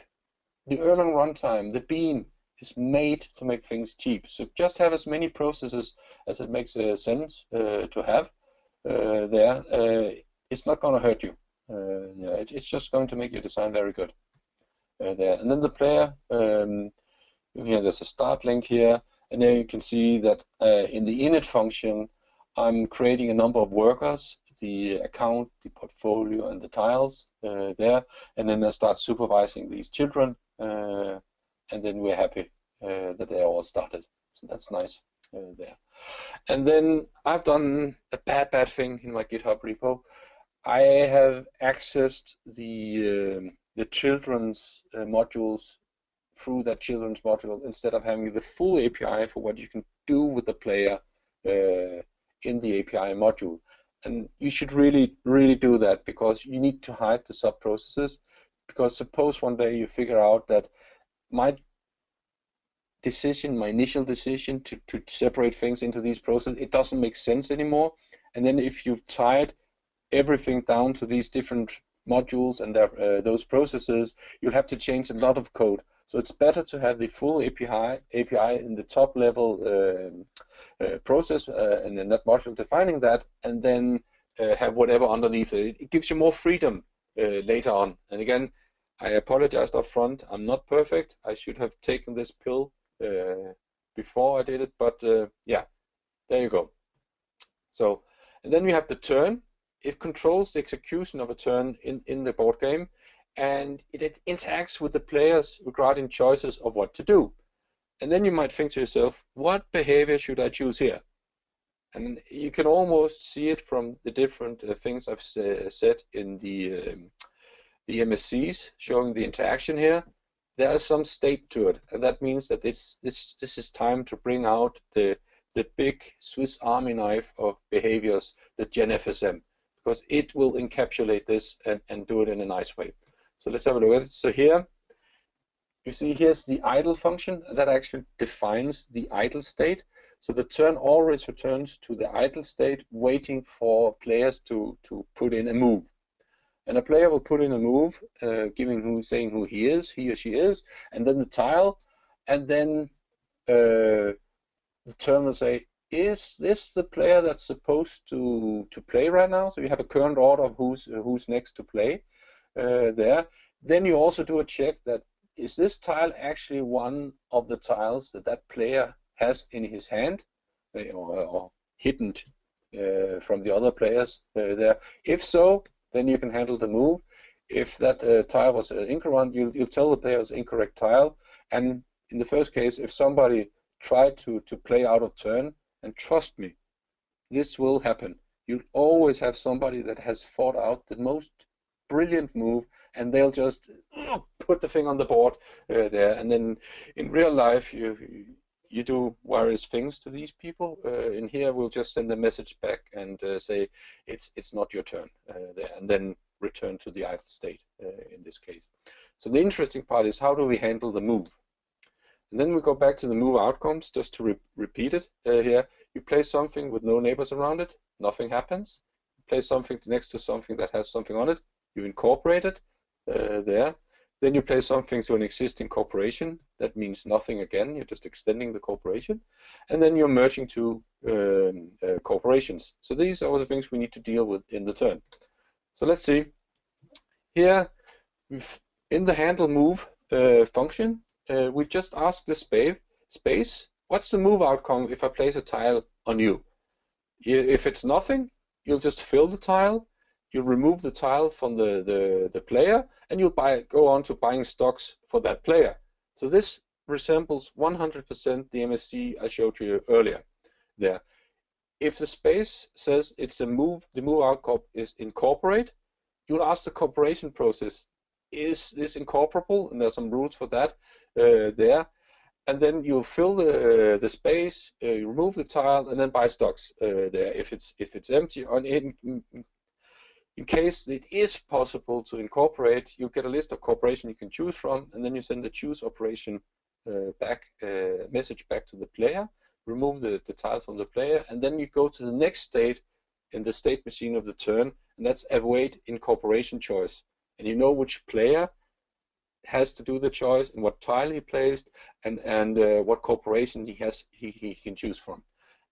The Erlang runtime, the Beam, is made to make things cheap. So just have as many processes as it makes sense to have there. It's not going to hurt you. Yeah, it's just going to make your design very good there. And then the player, here there's a start link here, and there you can see that in the init function, I'm creating a number of workers, the account, the portfolio, and the tiles there, and then I start supervising these children, and then we're happy that they all started. So that's nice there. And then I've done a bad thing in my GitHub repo. I have accessed the children's modules through that children's module instead of having the full API for what you can do with the player in the API module. And you should really do that, because you need to hide the sub-processes, because suppose one day you figure out that my initial decision to separate things into these processes, it doesn't make sense anymore. And then if you've tied everything down to these different modules and those processes, you'll have to change a lot of code. So it's better to have the full API in the top level process and then that module defining that, and then have whatever underneath it. It gives you more freedom later on. And again, I apologized up front. I'm not perfect. I should have taken this pill before I did it, but yeah, there you go. So, and then we have the turn. It controls the execution of a turn in the board game, and it interacts with the players regarding choices of what to do. And then you might think to yourself, what behavior should I choose here? And you can almost see it from the different things I've said in the MSCs showing the interaction here. There is some state to it, and that means that this is time to bring out the big Swiss Army knife of behaviors, the GenFSM, because it will encapsulate this and do it in a nice way. So let's have a look at it. So here, you see here's the idle function that actually defines the idle state. So the turn always returns to the idle state, waiting for players to put in a move. And a player will put in a move, saying who he or she is, and then the tile, and then the turn will say, is this the player that's supposed to play right now? So you have a current order of who's next to play there. Then you also do a check that is this tile actually one of the tiles that player has in his hand or hidden from the other players there. If so, then you can handle the move. If that tile was incorrect, you'll tell the player it's incorrect tile. And in the first case, if somebody tried to play out of turn, and trust me, this will happen. You'll always have somebody that has thought out the most brilliant move, and they'll just put the thing on the board there. And then in real life, you do various things to these people. In here, we'll just send a message back and say it's not your turn there, and then return to the idle state in this case. So the interesting part is, how do we handle the move? And then we go back to the move outcomes just to repeat it here. You place something with no neighbors around it, nothing happens. You place something next to something that has something on it, you incorporate it there. Then you place something to an existing corporation. That means nothing again. You're just extending the corporation. And then you're merging two corporations. So these are the things we need to deal with in the turn. So let's see. Here, in the handle move function, we just ask the space, what's the move outcome if I place a tile on you? If it's nothing, you'll just fill the tile. you remove the tile from the player, and you'll go on to buying stocks for that player. So this resembles 100% the MSC I showed you earlier there. If the space says it's a move, the move outcome is incorporate, you'll ask the corporation process, is this incorporable? And there's some rules for that there. And then you fill the space, you remove the tile, and then buy stocks there. If it's empty, in case it is possible to incorporate, you get a list of corporation you can choose from, and then you send the choose operation message back to the player, remove the tiles from the player, and then you go to the next state in the state machine of the turn, and that's await incorporation choice. And you know which player has to do the choice and what tile he placed, and what corporation he can choose from.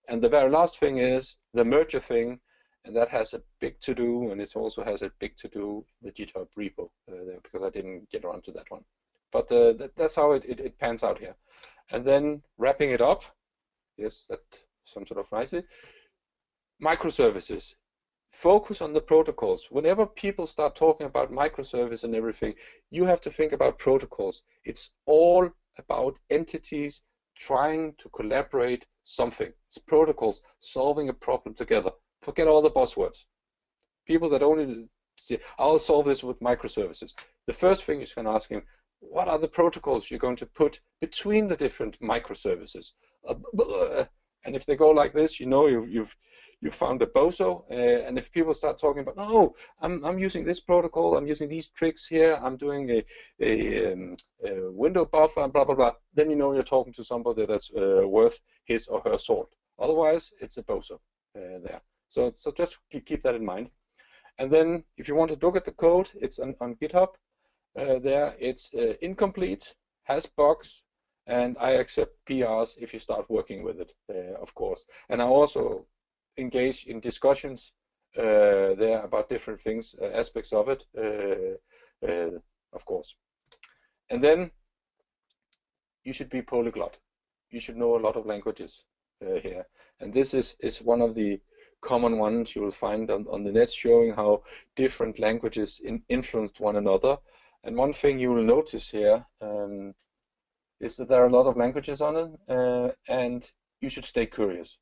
And the very last thing is the merger thing, and that has a big to do, and it also has a big to do the GitHub repo there, because I didn't get around to that one. But that's how it pans out here. And then wrapping it up, yes, that sums it up nicely. Microservices. Focus on the protocols. Whenever people start talking about microservice and everything, you have to think about protocols. It's all about entities trying to collaborate something. It's protocols solving a problem together. Forget all the buzzwords. People that only say, I'll solve this with microservices. The first thing is going to ask him, what are the protocols you're going to put between the different microservices? And if they go like this, you know you've found a bozo. And if people start talking about, no, I'm using this protocol, I'm using these tricks here, I'm doing a window buffer, blah blah blah, then you know you're talking to somebody that's worth his or her salt. Otherwise, it's a bozo there. So just keep that in mind. And then if you want to look at the code, it's on GitHub. There it's incomplete, has bugs, and I accept PRs if you start working with it, of course. And I also engage in discussions there about different things, aspects of it, of course. And then you should be polyglot. You should know a lot of languages here. And this is one of the common ones you will find on the net, showing how different languages influence one another. And one thing you will notice here is that there are a lot of languages on it, and you should stay curious.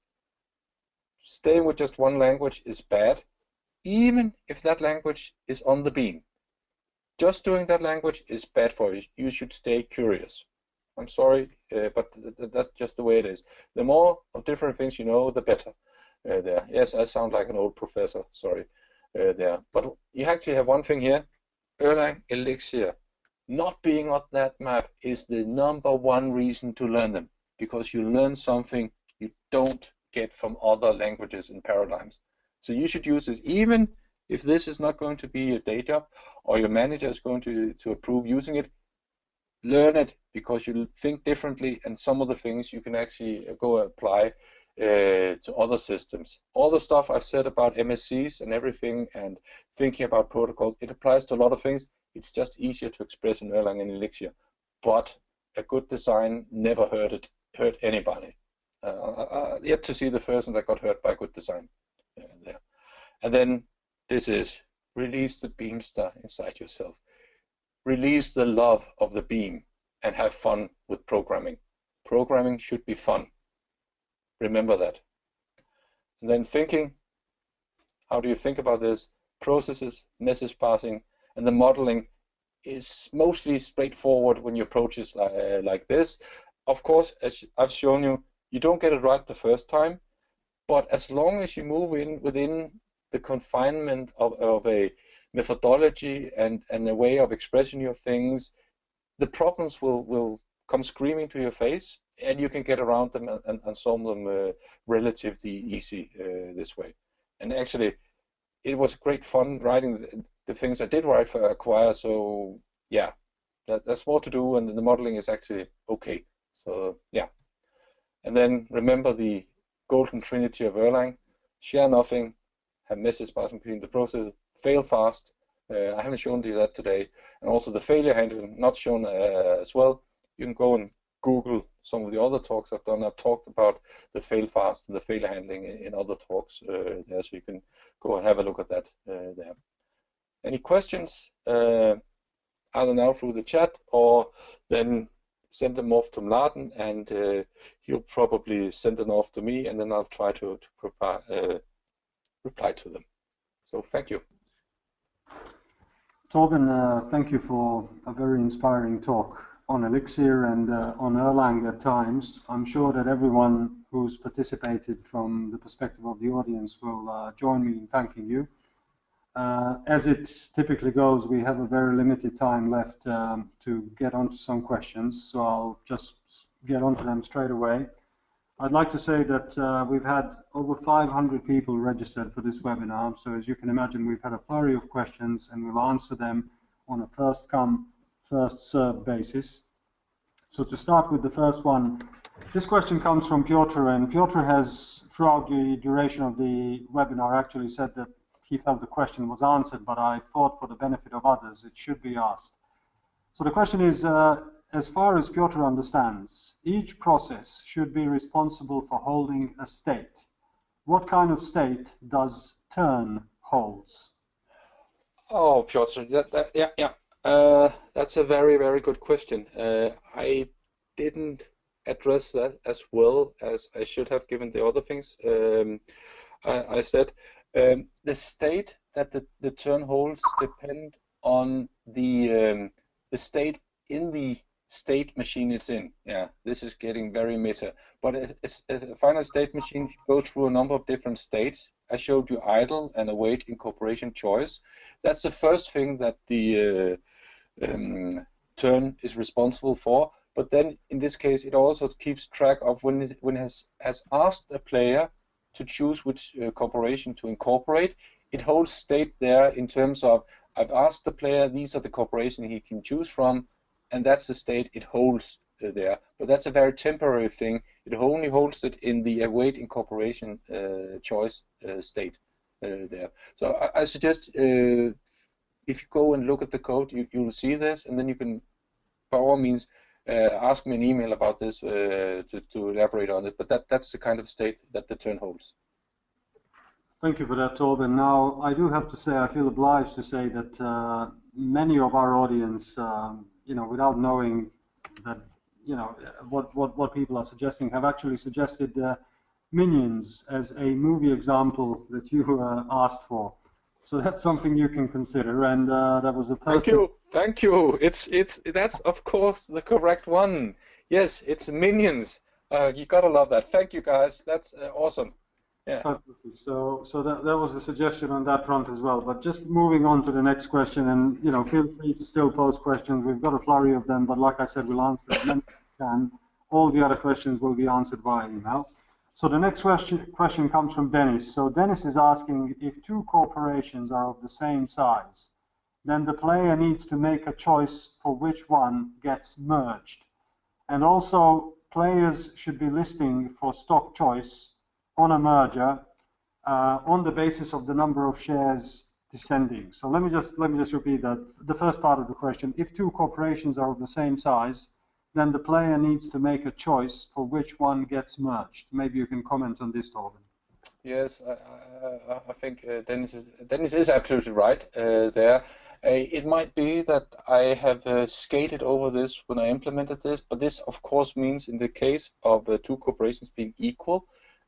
Staying with just one language is bad, even if that language is on the beam. Just doing that language is bad for you. You should stay curious. I'm sorry, but that's just the way it is. The more of different things you know, the better. There. Yes, I sound like an old professor, sorry, there. But you actually have one thing here. Erlang, Elixir, not being on that map is the #1 reason to learn them, because you learn something you don't get from other languages and paradigms. So you should use this, even if this is not going to be a day job, or your manager is going to approve using it. Learn it, because you think differently, and some of the things you can actually go apply to other systems. All the stuff I've said about MSCs and everything, and thinking about protocols, it applies to a lot of things. It's just easier to express in Erlang and Elixir. But a good design never hurt anybody. Yet to see the person that got hurt by good design there. And then this is release the Beamster inside yourself. Release the love of the beam and have fun with programming. Programming should be fun. Remember that. And then thinking, how do you think about this? Processes, message passing, and the modeling is mostly straightforward when you approach it like this. Of course, as I've shown you, you don't get it right the first time, but as long as you move within the confinement of a methodology and a way of expressing your things, the problems will come screaming to your face, and you can get around them and solve them relatively easy this way. And actually, it was great fun writing the things I did write for Acquire, so yeah, that's more to do, and the modeling is actually okay. So yeah. And then remember the golden trinity of Erlang: share nothing, have message passing between the processes, fail fast. I haven't shown you that today. And also the failure handling, not shown as well. You can go and Google some of the other talks I've done. I've talked about the fail fast and the failure handling in other talks there, so you can go and have a look at that there. Any questions, either now through the chat or then send them off to Mladen, and he'll probably send them off to me, and then I'll try to reply to them. So thank you. Torben, thank you for a very inspiring talk on Elixir and on Erlang at times. I'm sure that everyone who's participated from the perspective of the audience will join me in thanking you. As it typically goes, we have a very limited time left to get onto some questions, so I'll just get onto them straight away. I'd like to say that we've had over 500 people registered for this webinar, so as you can imagine, we've had a flurry of questions, and we'll answer them on a first-come, first-served basis. So to start with the first one, this question comes from Piotr, and Piotr has, throughout the duration of the webinar, actually said that he felt the question was answered, but I thought for the benefit of others, it should be asked. So the question is, as far as Piotr understands, each process should be responsible for holding a state. What kind of state does turn holds? Oh, Piotr, that's a very, very good question. I didn't address that as well as I should have, given the other things I said. The state that the turn holds depend on the state in the state machine it's in. Yeah, this is getting very meta. But a final state machine goes through a number of different states. I showed you idle and await incorporation choice. That's the first thing that the turn is responsible for. But then in this case, it also keeps track of when it has asked a player to choose which corporation to incorporate. It holds state there in terms of, I've asked the player, these are the corporations he can choose from, and that's the state it holds there. But that's a very temporary thing. It only holds it in the await incorporation choice state there. So I suggest if you go and look at the code, you'll see this, and then you can, by all means, ask me an email about this to elaborate on it. But that's the kind of state that the turn holds. Thank you for that, Torben. Now, I do have to say, I feel obliged to say that many of our audience, without knowing that, what people are suggesting, have actually suggested Minions as a movie example that you asked for. So that's something you can consider, and that was a person. Thank you. That's of course the correct one. Yes, it's Minions. You gotta love that. Thank you, guys. That's awesome. Yeah. So that was a suggestion on that front as well. But just moving on to the next question, and feel free to still pose questions. We've got a flurry of them, but like I said, we'll answer as many as we can. All the other questions will be answered via email. So the next question comes from Dennis. So Dennis is asking, if two corporations are of the same size, then the player needs to make a choice for which one gets merged. And also, players should be listing for stock choice on a merger on the basis of the number of shares descending. So let me just repeat that. The first part of the question: if two corporations are of the same size, then the player needs to make a choice for which one gets merged. Maybe you can comment on this, Torben. Yes, I think Dennis is absolutely right there. It might be that I have skated over this when I implemented this, but this, of course, means in the case of two corporations being equal,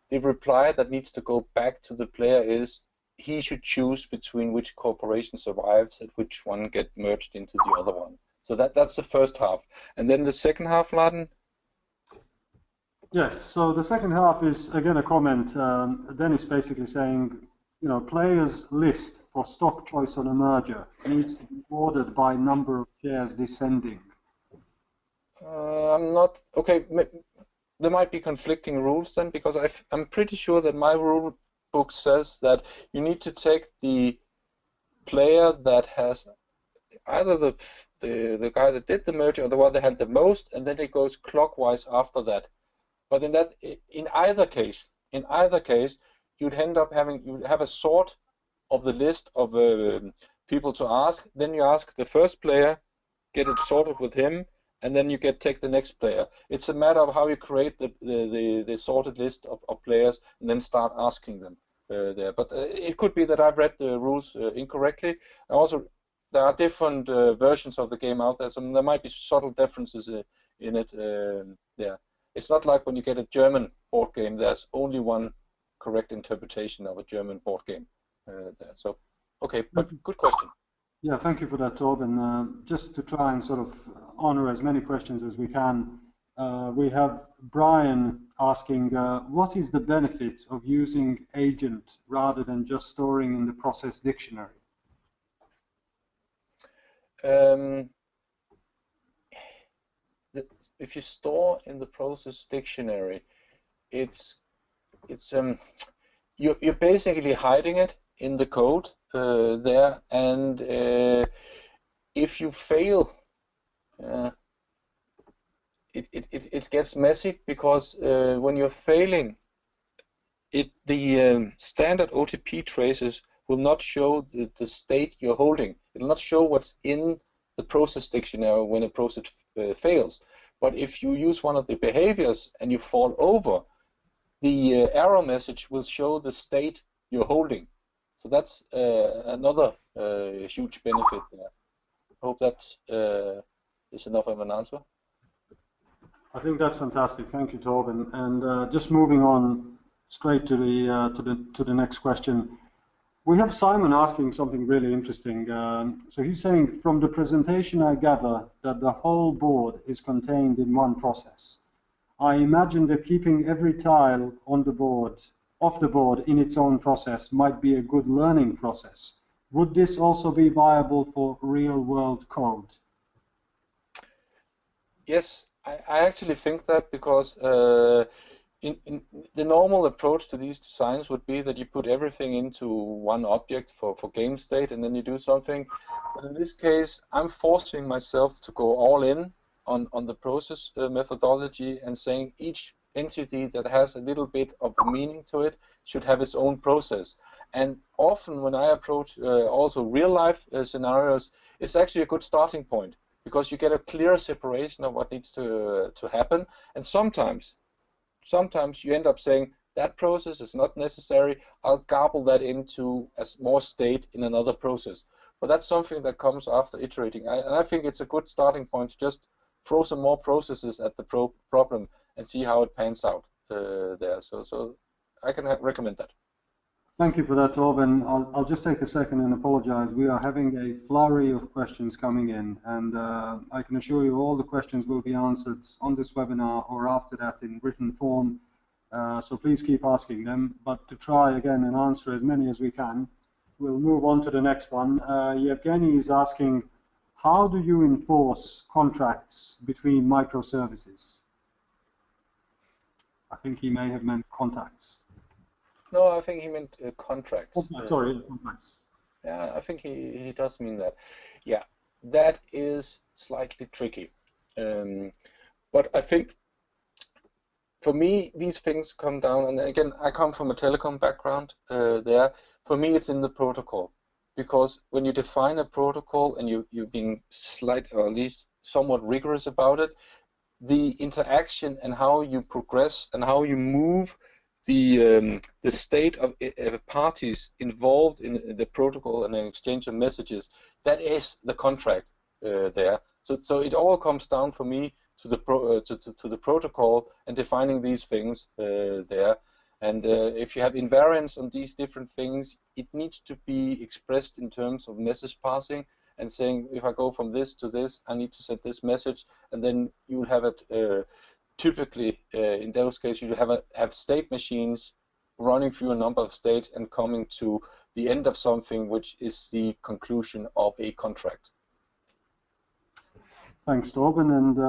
the reply that needs to go back to the player is he should choose between which corporation survives and which one get merged into the other one. So that's the first half. And then the second half, Mladen? Yes, so the second half is, again, a comment. Dennis basically saying, players list for stock choice on a merger needs to be ordered by number of shares descending. I'm not, okay, there might be conflicting rules then, because I'm pretty sure that my rule book says that you need to take the player that has either the guy that did the merger or the one that had the most, and then it goes clockwise after that. But in either case, you'd end up you'd have a sort of the list of people to ask. Then you ask the first player, get it sorted with him, and then you take the next player. It's a matter of how you create the sorted list of players and then start asking them there. But it could be that I've read the rules incorrectly. Also, there are different versions of the game out there, so there might be subtle differences in it there. It's not like when you get a German board game, there's only one correct interpretation of a German board game there. So, okay, but good question. Yeah, thank you for that, Torben. Just to try and sort of honor as many questions as we can, we have Brian asking, what is the benefit of using agent rather than just storing in the process dictionary? If you store in the process dictionary, you're basically hiding it in the code there, and if you fail, it gets messy, because when you're failing, the standard OTP traces will not show the state you're holding. It will not show what's in the process dictionary when a process fails. But if you use one of the behaviors and you fall over, the error message will show the state you're holding. So that's another huge benefit there. I hope that is enough of an answer. I think that's fantastic. Thank you, Torben. And just moving on straight to the next question. We have Simon asking something really interesting. So he's saying, from the presentation I gather that the whole board is contained in one process. I imagine that keeping every tile on the board, off the board in its own process might be a good learning process. Would this also be viable for real-world code? Yes, I actually think that, because in the normal approach to these designs would be that you put everything into one object for game state, and then you do something. But in this case, I'm forcing myself to go all in on the process methodology, and saying each entity that has a little bit of meaning to it should have its own process. And often when I approach also real-life scenarios, it's actually a good starting point, because you get a clear separation of what needs to happen. And sometimes you end up saying, that process is not necessary, I'll garble that into as more state in another process. But that's something that comes after iterating. And I think it's a good starting point to just throw some more processes at the problem and see how it pans out there. So I can recommend that. Thank you for that, Torben. I'll just take a second and apologize. We are having a flurry of questions coming in, and I can assure you all the questions will be answered on this webinar or after that in written form. So please keep asking them. But to try again and answer as many as we can, we'll move on to the next one. Yevgeny is asking, how do you enforce contracts between microservices? I think he may have meant contacts. No, I think he meant contracts. Sorry, contracts. Yeah, I think he does mean that. Yeah, that is slightly tricky. But I think, for me, these things come down, and again, I come from a telecom background there. For me, it's in the protocol. Because when you define a protocol and you're being slight, or at least somewhat rigorous about it, the interaction and how you progress and how you move the state of parties involved in the protocol and an exchange of messages, that is the contract there. So it all comes down for me to the protocol and defining these things there. And if you have invariants on these different things, it needs to be expressed in terms of message passing and saying, if I go from this to this, I need to send this message, and then you'll have it. Typically, in those cases, you have state machines running through a number of states and coming to the end of something, which is the conclusion of a contract. Thanks, Torben. And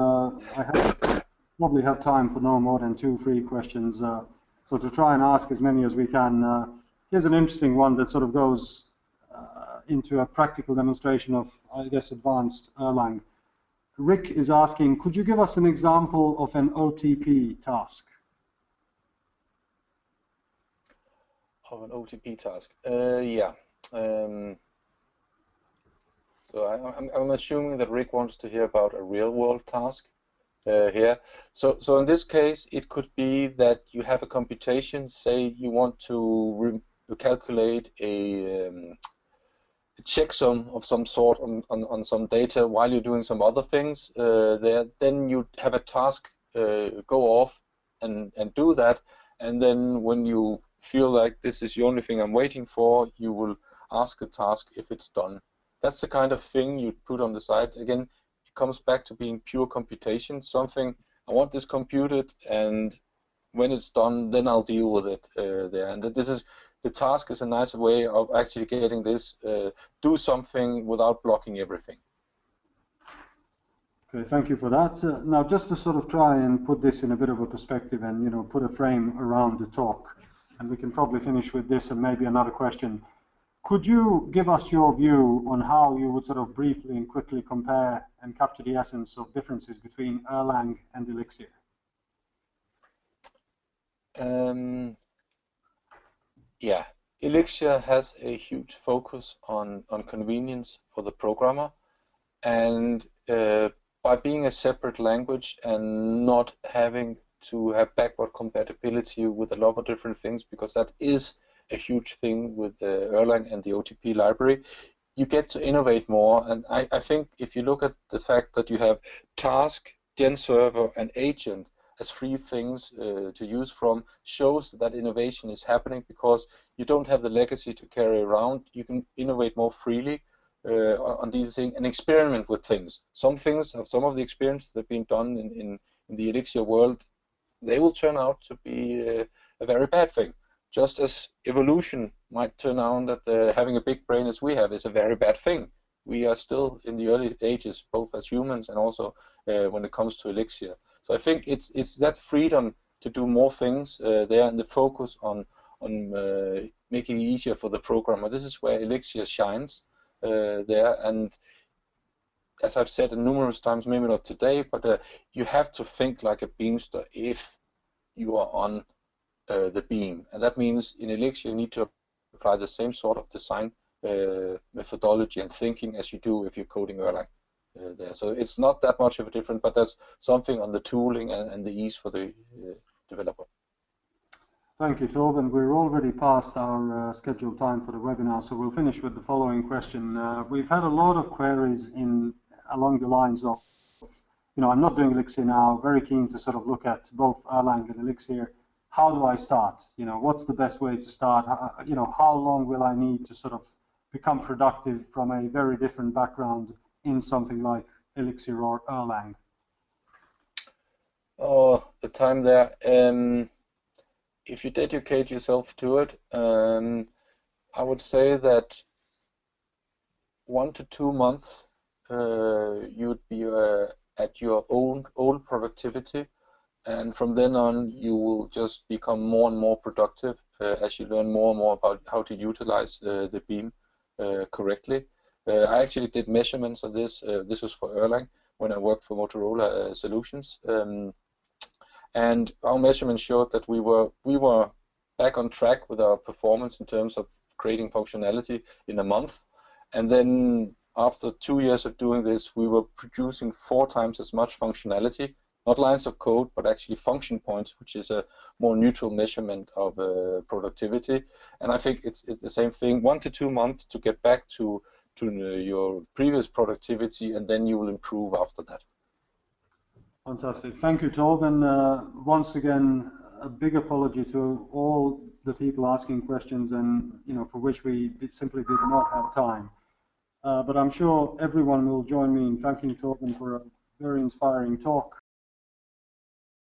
I probably have time for no more than 2-3 questions. So to try and ask as many as we can, here's an interesting one that sort of goes into a practical demonstration of, I guess, advanced Erlang. Rick is asking, could you give us an example of an OTP task? Of an OTP task? Yeah. So I'm assuming that Rick wants to hear about a real-world task here. So in this case, it could be that you have a computation. Say you want to calculate a checksum of some sort on some data while you're doing some other things there. Then you have a task go off and do that. And then when you feel like this is the only thing I'm waiting for, you will ask the task if it's done. That's the kind of thing you put on the side. Again, it comes back to being pure computation. Something, I want this computed, and when it's done, then I'll deal with it there. And this is, the task is a nice way of actually getting this, do something without blocking everything. Okay, thank you for that. Now, just to sort of try and put this in a bit of a perspective and, you know, put a frame around the talk, and we can probably finish with this and maybe another question. Could you give us your view on how you would sort of briefly and quickly compare and capture the essence of differences between Erlang and Elixir? Yeah, Elixir has a huge focus on convenience for the programmer, and by being a separate language and not having to have backward compatibility with a lot of different things, because that is a huge thing with Erlang and the OTP library, you get to innovate more. And I think if you look at the fact that you have task, gen server, and agent as three things to use from, shows that innovation is happening, because you don't have the legacy to carry around. You can innovate more freely on these things and experiment with things. Some things, some of the experiences that have been done in the Elixir world, they will turn out to be a very bad thing. Just as evolution might turn out that having a big brain as we have is a very bad thing. We are still in the early ages, both as humans and also when it comes to Elixir. So I think it's that freedom to do more things there, and the focus on making it easier for the programmer. This is where Elixir shines there. And as I've said numerous times, maybe not today, but you have to think like a Beamster if you are on the beam, and that means in Elixir you need to apply the same sort of design methodology and thinking as you do if you're coding Erlang there. So it's not that much of a difference, but there's something on the tooling and the ease for the developer. Thank you, Torben. We're already past our scheduled time for the webinar, so we'll finish with the following question. We've had a lot of queries along the lines of, you know, I'm not doing Elixir now, very keen to sort of look at both Erlang and Elixir. How do I start? You know, what's the best way to start? You know, how long will I need to sort of become productive from a very different background in something like Elixir or Erlang? Oh, the time there. If you dedicate yourself to it, I would say that 1 to 2 months you'd be at your old productivity. And from then on, you will just become more and more productive as you learn more and more about how to utilize the beam correctly. I actually did measurements of this. This was for Erlang when I worked for Motorola Solutions, and our measurements showed that we were back on track with our performance in terms of creating functionality in a month. And then after 2 years of doing this, we were producing 4 times as much functionality. Not lines of code, but actually function points, which is a more neutral measurement of productivity. And I think it's the same thing, 1 to 2 months to get back to your previous productivity, and then you will improve after that. Fantastic. Thank you, Torben. Once again, a big apology to all the people asking questions, and you know, for which we simply did not have time. But I'm sure everyone will join me in thanking Torben for a very inspiring talk.